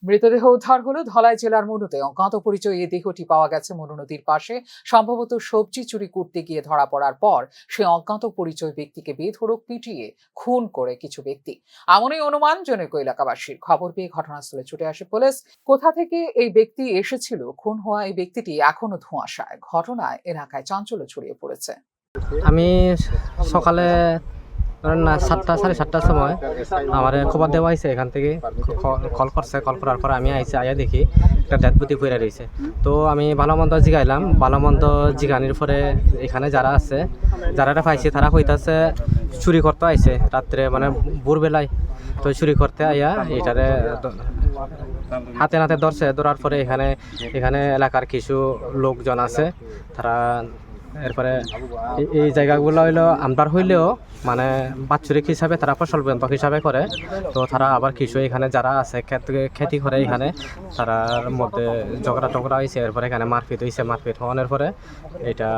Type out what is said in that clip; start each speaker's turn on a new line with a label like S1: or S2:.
S1: মৃতদেহ উদ্ধার হলো ধলাই জেলার মনুতে। অজ্ঞাত পরিচয় এই দেহটি পাওয়া গেছে মনু নদীর পাশে। সম্ভবত সবজি চুরি করতে গিয়ে ধরা পড়ার পর সে অজ্ঞাত পরিচয় ব্যক্তিকে বেধড়ক পিটিয়ে খুন করে কিছু ব্যক্তি। এমনই অনুমান জনৈক এলাকাবাসীর। খবর পেয়ে ঘটনাস্থলে ছুটে আসে পুলিশ। কোথা থেকে এই ব্যক্তি এসেছিল, খুন হওয়া এই ব্যক্তিটি এখনো ধোঁয়াশায়। ঘটনায় এলাকায় চাঞ্চল্য ছড়িয়ে পড়েছে।
S2: আমি সকালে ধরেন না 7টা সাড়ে 7টার সময় আমার খবর দেওয়া হয়েছে, এখান থেকে কল করছে। কল করার পর আমি আইয়া দেখি একটা ডেড বডি পড়ে রয়েছে। তো আমি ভালো মন্দ জিগাইলাম। ভালো মন্দ জিগানির পরে এখানে যারা আছে, যারা পাইছে তারা কইতাছে চুরি করতে আইছে রাত্রে, মানে ভোরবেলায়। তো চুরি করতে আইয়া এটারে হাতে নাতে ধরছে। ধরার পরে এখানে এলাকার কিছু লোকজন আছে, তারা এরপরে এই জায়গাগুলো হইলো আমদার হইলেও মানে বাৎসরিক হিসাবে তারা ফসল বন্ধক হিসাবে করে। তো তারা আবার কিছু এখানে যারা আছে খেতি করে, এখানে তারার মধ্যে ঝগড়া টগড়া হয়েছে। এরপরে এখানে মারপিট হয়েছে। মারপিট হওয়ার পরে এটা